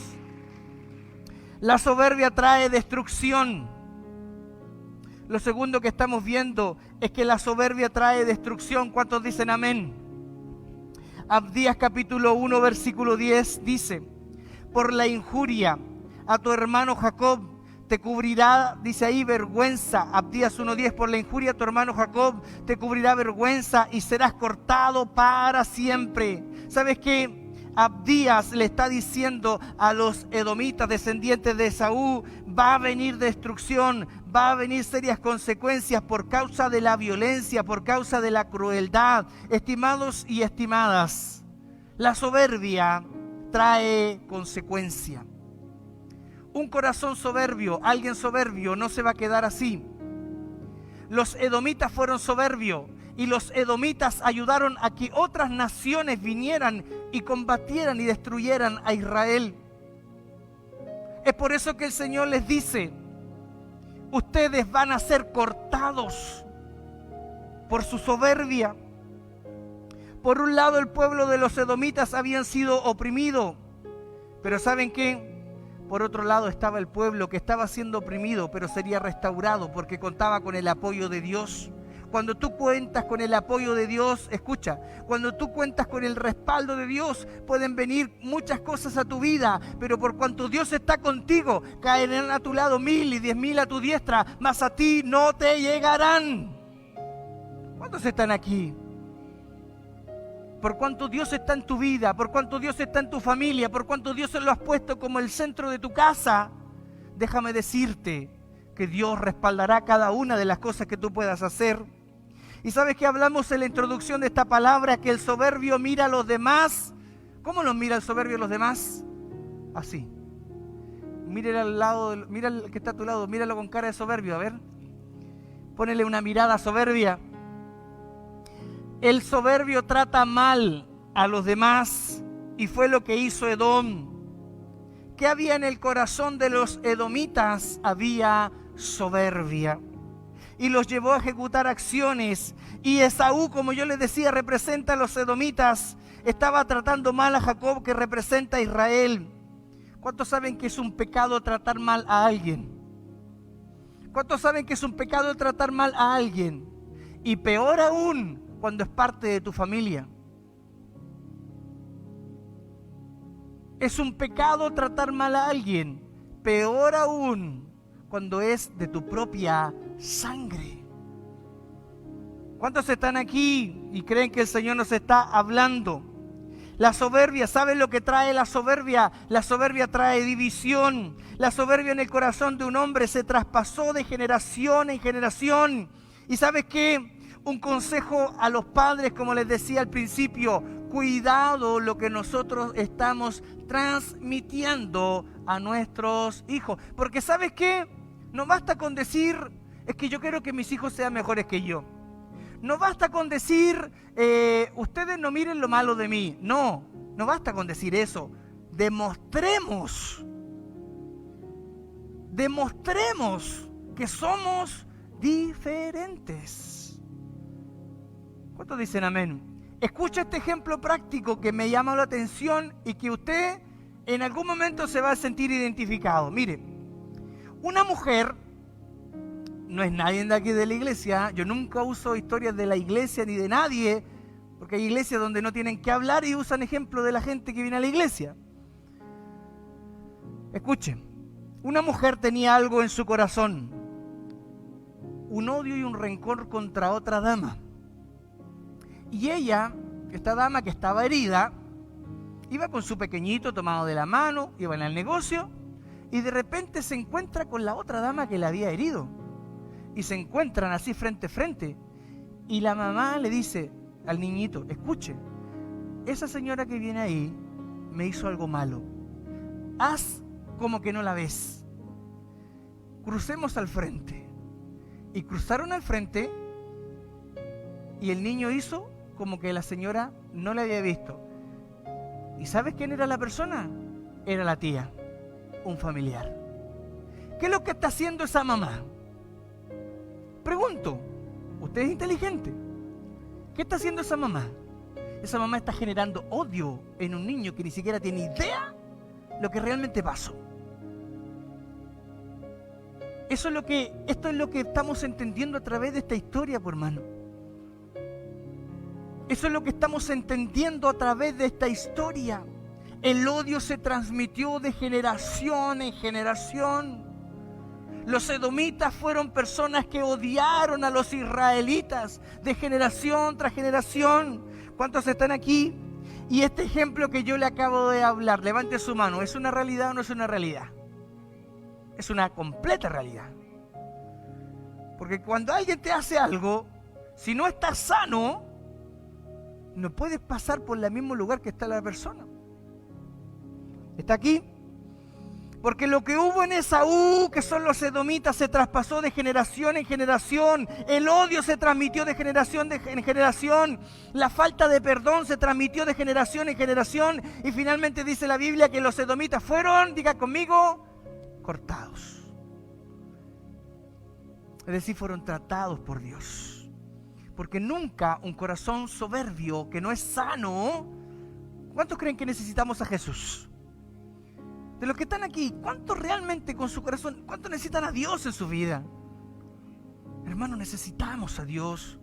la soberbia trae destrucción. Lo segundo que estamos viendo es que la soberbia trae destrucción. ¿Cuántos dicen amén? Abdías capítulo 1 versículo 10 dice, por la injuria a tu hermano Jacob te cubrirá, dice ahí, vergüenza. Abdías 1:10, por la injuria a tu hermano Jacob te cubrirá vergüenza y serás cortado para siempre. ¿Sabes qué? Abdías le está diciendo a los edomitas, descendientes de Esaú, va a venir destrucción, va a venir serias consecuencias por causa de la violencia, por causa de la crueldad. Estimados y estimadas, la soberbia trae consecuencia. Un corazón soberbio, alguien soberbio, no se va a quedar así. Los edomitas fueron soberbios. Y los edomitas ayudaron a que otras naciones vinieran y combatieran y destruyeran a Israel. Es por eso que el Señor les dice, ustedes van a ser cortados por su soberbia. Por un lado, el pueblo de los edomitas habían sido oprimido, pero ¿saben qué? Por otro lado estaba el pueblo que estaba siendo oprimido, pero sería restaurado porque contaba con el apoyo de Dios. Cuando tú cuentas con el apoyo de Dios, escucha, cuando tú cuentas con el respaldo de Dios, pueden venir muchas cosas a tu vida, pero por cuanto Dios está contigo, caerán a tu lado 1000 y 10.000 a tu diestra, mas a ti no te llegarán. ¿Cuántos están aquí? Por cuanto Dios está en tu vida, por cuanto Dios está en tu familia, por cuanto Dios se lo has puesto como el centro de tu casa, déjame decirte que Dios respaldará cada una de las cosas que tú puedas hacer. Y sabes que hablamos en la introducción de esta palabra que el soberbio mira a los demás. ¿Cómo los mira el soberbio a los demás? Así. Mírale al lado, mira al que está a tu lado, míralo con cara de soberbio, a ver. Ponele una mirada soberbia. El soberbio trata mal a los demás y fue lo que hizo Edom. ¿Qué había en el corazón de los edomitas? Había soberbia y los llevó a ejecutar acciones. Y Esaú, como yo les decía, representa a los edomitas. Estaba tratando mal a Jacob, que representa a Israel. ¿Cuántos saben que es un pecado tratar mal a alguien? ¿Cuántos saben que es un pecado tratar mal a alguien? Y peor aún, cuando es parte de tu familia. Es un pecado tratar mal a alguien, peor aún cuando es de tu propia sangre. ¿Cuántos están aquí y creen que el Señor nos está hablando? La soberbia, ¿saben lo que trae la soberbia? La soberbia trae división. La soberbia en el corazón de un hombre se traspasó de generación en generación. ¿Y sabes qué? Un consejo a los padres, como les decía al principio, cuidado lo que nosotros estamos transmitiendo a nuestros hijos. Porque ¿sabes qué? No basta con decir, es que yo quiero que mis hijos sean mejores que yo. No basta con decir, ustedes no miren lo malo de mí. No, no basta con decir eso. Demostremos que somos diferentes. ¿Cuántos dicen amén? Escucha este ejemplo práctico que me llama la atención y que usted en algún momento se va a sentir identificado. Mire, una mujer, no es nadie de aquí de la iglesia, yo nunca uso historias de la iglesia ni de nadie, porque hay iglesias donde no tienen que hablar y usan ejemplos de la gente que viene a la iglesia. Escuchen, una mujer tenía algo en su corazón, un odio y un rencor contra otra dama. Y ella, esta dama que estaba herida, iba con su pequeñito tomado de la mano, iba en el negocio, y de repente se encuentra con la otra dama que la había herido. Y se encuentran así frente a frente. Y la mamá le dice al niñito, escuche, esa señora que viene ahí me hizo algo malo. Haz como que no la ves. Crucemos al frente. Y cruzaron al frente y el niño hizo como que la señora no la había visto. ¿Y sabes quién era la persona? Era la tía, un familiar. ¿Qué es lo que está haciendo esa mamá? Pregunto, usted es inteligente. ¿Qué está haciendo esa mamá? Esa mamá está generando odio en un niño que ni siquiera tiene idea lo que realmente pasó. Esto es lo que estamos entendiendo a través de esta historia, por hermano. Eso es lo que estamos entendiendo a través de esta historia. El odio se transmitió de generación en generación. Los edomitas fueron personas que odiaron a los israelitas de generación tras generación. ¿Cuántos están aquí? Y este ejemplo que yo le acabo de hablar, levante su mano, ¿es una realidad o no es una realidad? Es una completa realidad. Porque cuando alguien te hace algo, si no estás sano, no puedes pasar por el mismo lugar que está la persona. ¿Está aquí? Porque lo que hubo en Esaú, que son los edomitas, se traspasó de generación en generación. El odio se transmitió de generación en generación. La falta de perdón se transmitió de generación en generación. Y finalmente dice la Biblia que los edomitas fueron, diga conmigo, cortados. Es decir, fueron tratados por Dios. Porque nunca un corazón soberbio que no es sano. ¿Cuántos creen que necesitamos a Jesús? De los que están aquí, ¿cuántos realmente con su corazón, cuántos necesitan a Dios en su vida? Hermano, necesitamos a Dios.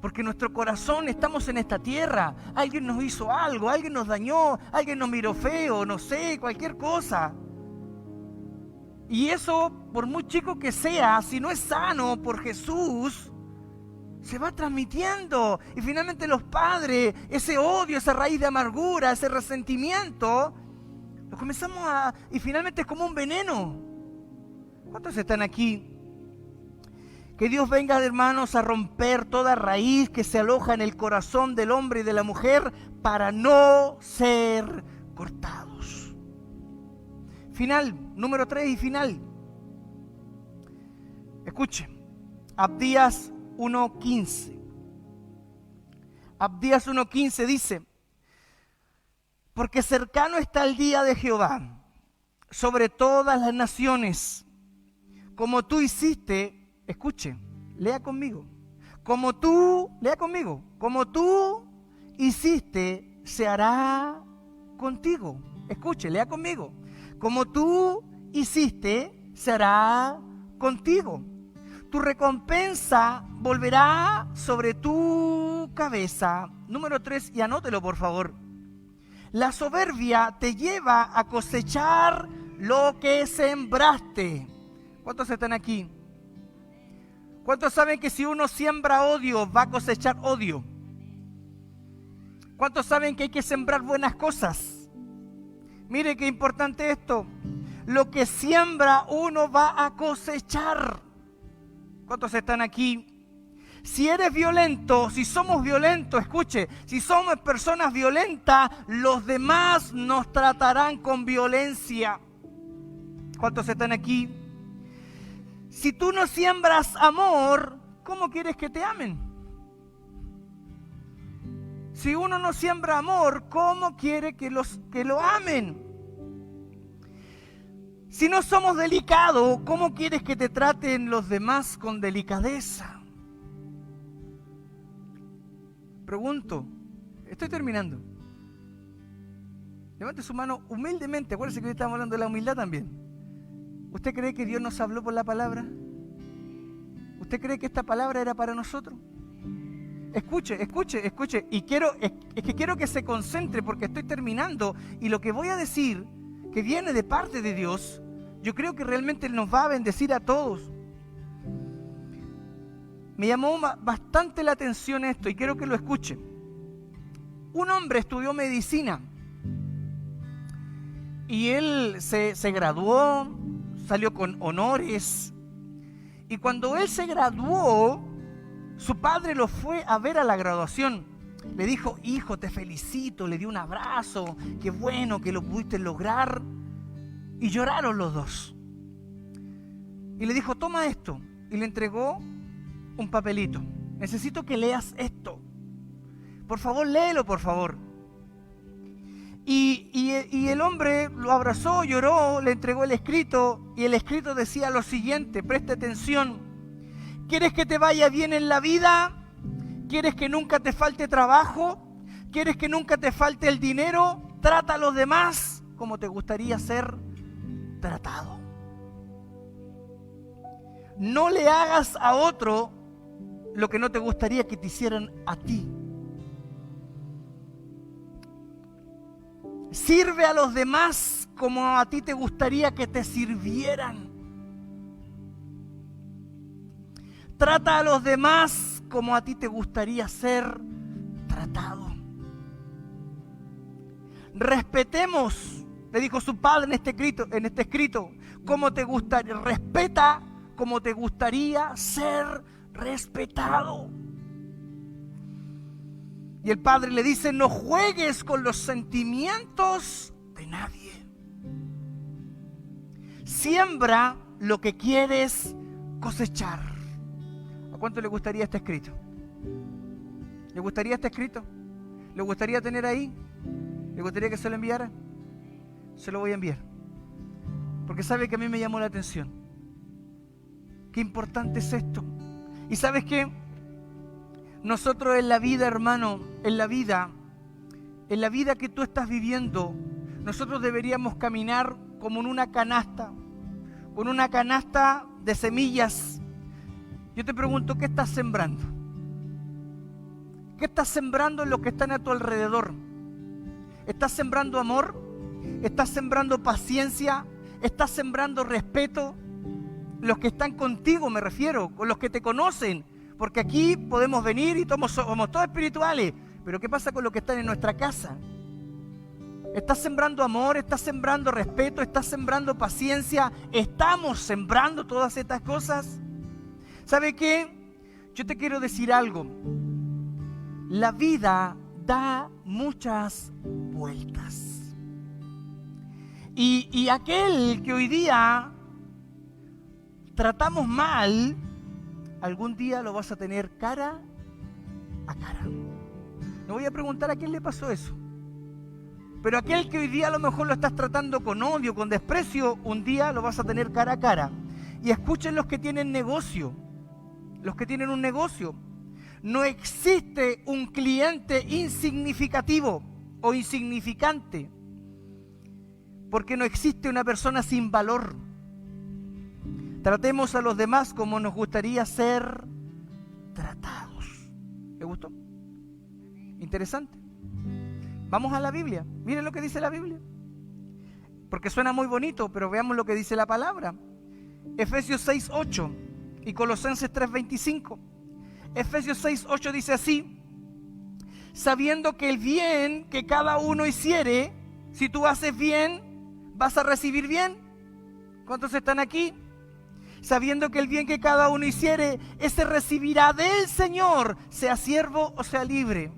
Porque nuestro corazón, estamos en esta tierra. Alguien nos hizo algo, alguien nos dañó, alguien nos miró feo, no sé, cualquier cosa. Y eso, por muy chico que sea, si no es sano por Jesús, se va transmitiendo. Y finalmente los padres, ese odio, esa raíz de amargura, ese resentimiento, lo comenzamos a... Y finalmente es como un veneno. ¿Cuántos están aquí? Que Dios venga, hermanos, a romper toda raíz que se aloja en el corazón del hombre y de la mujer para no ser cortados. Final, número 3 y final. Escuche, Abdías 1:15. Abdías 1:15 dice: porque cercano está el día de Jehová sobre todas las naciones, como tú hiciste. Escuche, lea conmigo. Lea conmigo. Como tú hiciste, se hará contigo. Escuche, lea conmigo. Como tú hiciste, se hará contigo. Tu recompensa volverá sobre tu cabeza. Número 3, y anótelo por favor. La soberbia te lleva a cosechar lo que sembraste. ¿Cuántos están aquí? ¿Cuántos saben que si uno siembra odio, va a cosechar odio? ¿Cuántos saben que hay que sembrar buenas cosas? Mire qué importante esto. Lo que siembra uno va a cosechar. ¿Cuántos están aquí? Si eres violento, si somos violentos, escuche, si somos personas violentas, los demás nos tratarán con violencia. ¿Cuántos están aquí? Si tú no siembras amor, ¿cómo quieres que te amen? Si uno no siembra amor, ¿cómo quiere que lo amen? Si no somos delicados, ¿cómo quieres que te traten los demás con delicadeza? Pregunto, estoy terminando. Levante su mano humildemente, acuérdense que hoy estamos hablando de la humildad también. ¿Usted cree que Dios nos habló por la palabra? ¿Usted cree que esta palabra era para nosotros? Escuche. Y quiero que se concentre porque estoy terminando. Y lo que voy a decir, que viene de parte de Dios, yo creo que realmente nos va a bendecir a todos. Me llamó bastante la atención esto y quiero que lo escuche. Un hombre estudió medicina. Y él se graduó, salió con honores. Y cuando él se graduó, su padre lo fue a ver a la graduación. Le dijo: hijo, te felicito, le dio un abrazo, qué bueno que lo pudiste lograr. Y lloraron los dos. Y le dijo: toma esto. Y le entregó un papelito. Necesito que leas esto. Por favor, léelo, por favor. Y el hombre lo abrazó, lloró, le entregó el escrito. Y el escrito decía lo siguiente, preste atención. ¿Quieres que te vaya bien en la vida? ¿Quieres que nunca te falte trabajo? ¿Quieres que nunca te falte el dinero? Trata a los demás como te gustaría ser tratado. No le hagas a otro lo que no te gustaría que te hicieran a ti. Sirve a los demás como a ti te gustaría que te sirvieran. Trata a los demás como a ti te gustaría ser tratado. Respetemos, le dijo su padre en este escrito, como te gustaría, respeta como te gustaría ser respetado. Y el padre le dice: no juegues con los sentimientos de nadie. Siembra lo que quieres cosechar. ¿A cuánto le gustaría este escrito? ¿Le gustaría este escrito? ¿Le gustaría tener ahí? ¿Le gustaría que se lo enviara? Se lo voy a enviar. Porque sabe que a mí me llamó la atención. Qué importante es esto. Y ¿sabes qué? Nosotros en la vida, hermano, en la vida que tú estás viviendo, nosotros deberíamos caminar como en una canasta, con una canasta de semillas. Yo te pregunto, ¿qué estás sembrando? ¿Qué estás sembrando en los que están a tu alrededor? ¿Estás sembrando amor? ¿Estás sembrando paciencia? ¿Estás sembrando respeto? Los que están contigo, me refiero, con los que te conocen. Porque aquí podemos venir y somos todos espirituales. Pero ¿qué pasa con los que están en nuestra casa? ¿Estás sembrando amor? ¿Estás sembrando respeto? ¿Estás sembrando paciencia? ¿Estamos sembrando todas estas cosas? ¿Sabe qué? Yo te quiero decir algo. La vida da muchas vueltas. Y aquel que hoy día tratamos mal, algún día lo vas a tener cara a cara. No voy a preguntar a quién le pasó eso. Pero aquel que hoy día a lo mejor lo estás tratando con odio, con desprecio, un día lo vas a tener cara a cara. Y escuchen los que tienen negocio. Los que tienen un negocio. No existe un cliente insignificativo o insignificante. Porque no existe una persona sin valor. Tratemos a los demás como nos gustaría ser tratados. ¿Le gustó? Interesante. Vamos a la Biblia. Miren lo que dice la Biblia. Porque suena muy bonito, pero veamos lo que dice la palabra. Efesios 6:8 y Colosenses 3:25. Efesios 6:8 dice así: sabiendo que el bien que cada uno hiciere, si tú haces bien, vas a recibir bien. ¿Cuántos están aquí? Sabiendo que el bien que cada uno hiciere, ese recibirá del Señor, sea siervo o sea libre.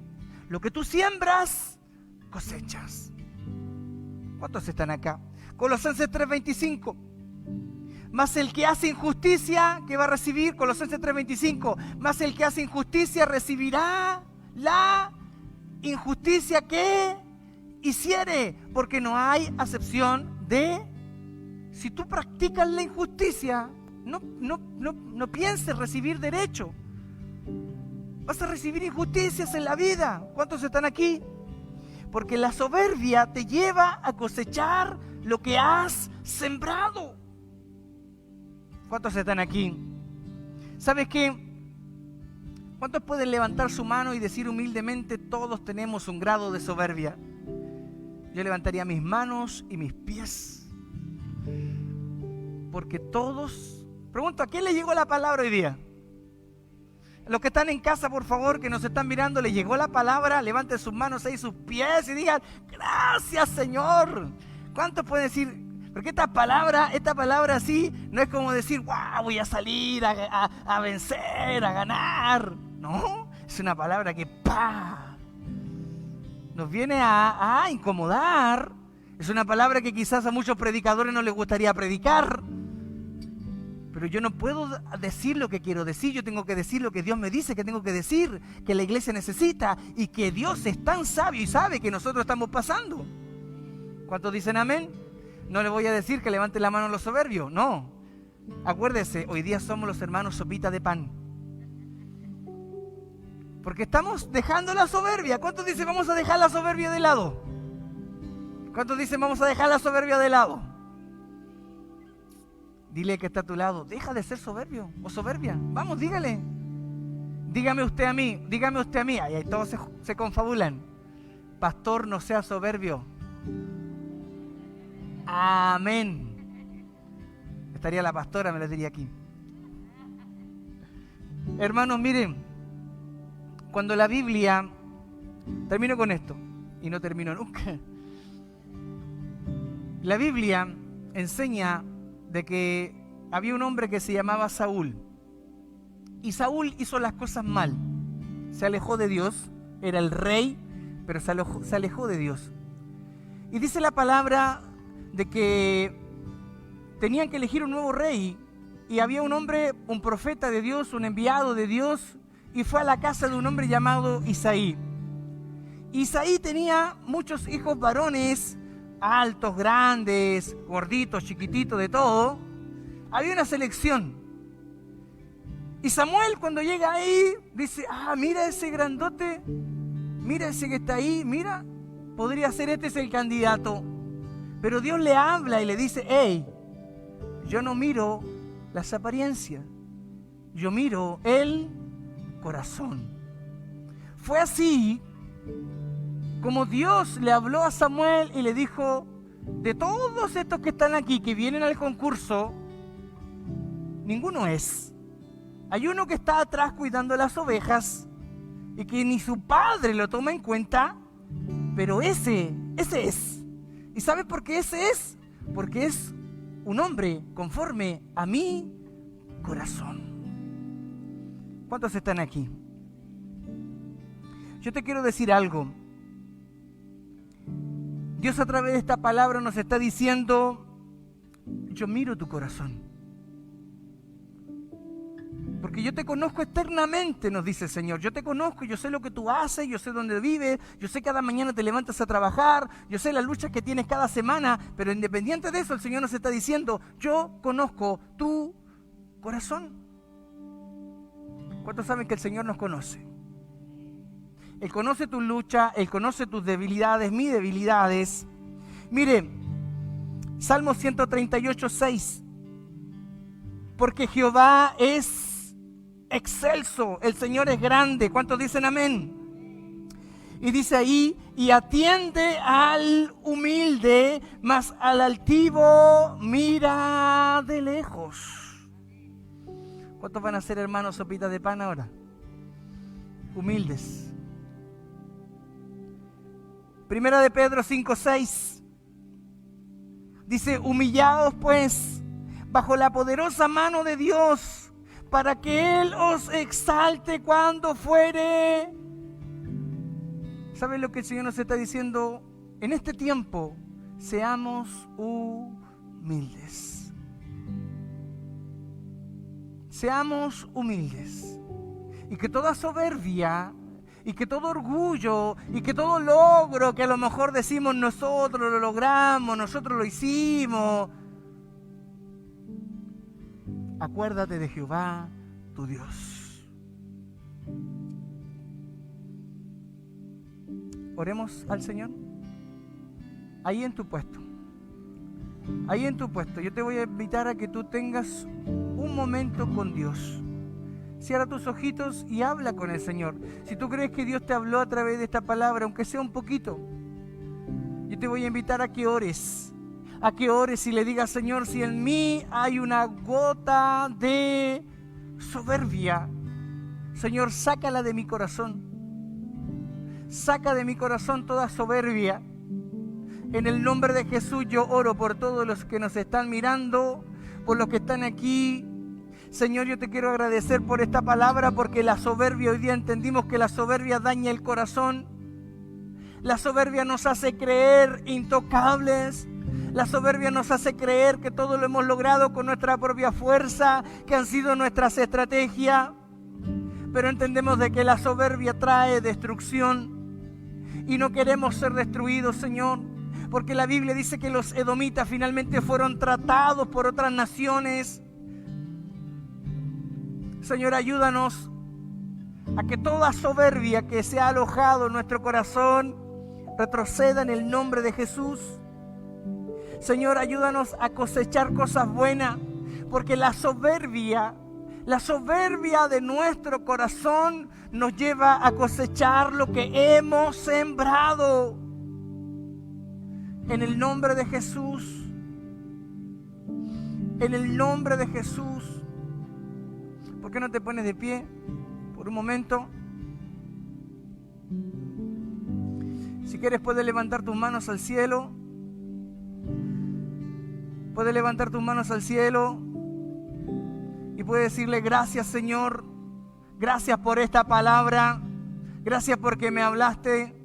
Lo que tú siembras, cosechas. ¿Cuántos están acá? Colosenses 3:25. Mas el que hace injusticia, ¿qué va a recibir? Colosenses 3:25. Mas el que hace injusticia recibirá la injusticia que hiciere, porque no hay acepción de... Si tú practicas la injusticia, no pienses recibir derecho. Vas a recibir injusticias en la vida. ¿Cuántos están aquí? Porque la soberbia te lleva a cosechar lo que has sembrado. ¿Cuántos están aquí? ¿Sabes qué? ¿Cuántos pueden levantar su mano y decir humildemente, todos tenemos un grado de soberbia? Yo levantaría mis manos y mis pies. Porque todos... Pregunto, ¿a quién le llegó la palabra hoy día? Los que están en casa, por favor, que nos están mirando, ¿le llegó la palabra? Levanten sus manos ahí, sus pies y digan, gracias, Señor. ¿Cuántos pueden decir? Porque esta palabra así, no es como decir, wow, voy a salir a vencer, a ganar. No, es una palabra que nos viene a incomodar. Es una palabra que quizás a muchos predicadores no les gustaría predicar. Pero yo no puedo decir lo que quiero decir, yo tengo que decir lo que Dios me dice que tengo que decir, que la iglesia necesita y que Dios es tan sabio y sabe que nosotros estamos pasando. ¿Cuántos dicen amén? No le voy a decir que levante la mano a los soberbios, no. Acuérdese, hoy día somos los hermanos sopita de pan. Porque estamos dejando la soberbia. ¿Cuántos dicen vamos a dejar la soberbia de lado? ¿Cuántos dicen vamos a dejar la soberbia de lado? Dile que está a tu lado, deja de ser soberbio o soberbia. Vamos, dígale. Dígame usted a mí. Ahí todos se confabulan. Pastor, no sea soberbio. Amén. Estaría la pastora, me lo diría aquí. Hermanos, miren, cuando la Biblia... Termino con esto, y no termino nunca. La Biblia enseña de que había un hombre que se llamaba Saúl. Y Saúl hizo las cosas mal. Se alejó de Dios. Era el rey, pero se alejó de Dios. Y dice la palabra de que tenían que elegir un nuevo rey. Y había un hombre, un profeta de Dios, un enviado de Dios, y fue a la casa de un hombre llamado Isaí. Isaí tenía muchos hijos varones, altos, grandes, gorditos, chiquititos, de todo. Había una selección. Y Samuel, cuando llega ahí, dice, mira ese grandote, mira ese que está ahí, mira, podría ser este es el candidato. Pero Dios le habla y le dice, hey, yo no miro las apariencias, yo miro el corazón. Fue así como Dios le habló a Samuel y le dijo, de todos estos que están aquí, que vienen al concurso, ninguno es. Hay uno que está atrás cuidando las ovejas y que ni su padre lo toma en cuenta, pero ese es. ¿Y sabes por qué ese es? Porque es un hombre conforme a mi corazón. ¿Cuántos están aquí? Yo te quiero decir algo. Dios a través de esta palabra nos está diciendo, yo miro tu corazón. Porque yo te conozco eternamente, nos dice el Señor. Yo te conozco, yo sé lo que tú haces, yo sé dónde vives, yo sé cada mañana te levantas a trabajar, yo sé las luchas que tienes cada semana, pero independiente de eso, el Señor nos está diciendo, yo conozco tu corazón. ¿Cuántos saben que el Señor nos conoce? Él conoce tu lucha, Él conoce tus debilidades, mis debilidades. Mire, Salmo 138, 6. Porque Jehová es excelso, el Señor es grande. ¿Cuántos dicen amén? Y dice ahí, y atiende al humilde, mas al altivo mira de lejos. ¿Cuántos van a ser hermanos sopitas de pan ahora? Humildes. Primera de Pedro 5:6 dice, humillaos pues bajo la poderosa mano de Dios, para que Él os exalte cuando fuere. ¿Saben lo que el Señor nos está diciendo? En este tiempo, seamos humildes. Seamos humildes. Y que toda soberbia, y que todo orgullo, y que todo logro que a lo mejor decimos nosotros lo logramos, nosotros lo hicimos, acuérdate de Jehová, tu Dios. Oremos al Señor. Ahí en tu puesto. Ahí en tu puesto. Yo te voy a invitar a que tú tengas un momento con Dios. Cierra tus ojitos y habla con el Señor. Si tú crees que Dios te habló a través de esta palabra, aunque sea un poquito, yo te voy a invitar a que ores. A que ores y le digas, Señor, si en mí hay una gota de soberbia, Señor, sácala de mi corazón. Saca de mi corazón toda soberbia. En el nombre de Jesús yo oro por todos los que nos están mirando, por los que están aquí. Señor, yo te quiero agradecer por esta palabra, porque la soberbia, hoy día entendimos que la soberbia daña el corazón. La soberbia nos hace creer intocables. La soberbia nos hace creer que todo lo hemos logrado con nuestra propia fuerza, que han sido nuestras estrategias. Pero entendemos de que la soberbia trae destrucción y no queremos ser destruidos, Señor, porque la Biblia dice que los edomitas finalmente fueron tratados por otras naciones. Señor, ayúdanos a que toda soberbia que se ha alojado en nuestro corazón retroceda en el nombre de Jesús. Señor, ayúdanos a cosechar cosas buenas, porque la soberbia de nuestro corazón nos lleva a cosechar lo que hemos sembrado. En el nombre de Jesús, en el nombre de Jesús. ¿Por qué no te pones de pie por un momento? Si quieres puedes levantar tus manos al cielo. Puedes levantar tus manos al cielo y puedes decirle, gracias, Señor, gracias por esta palabra, gracias porque me hablaste.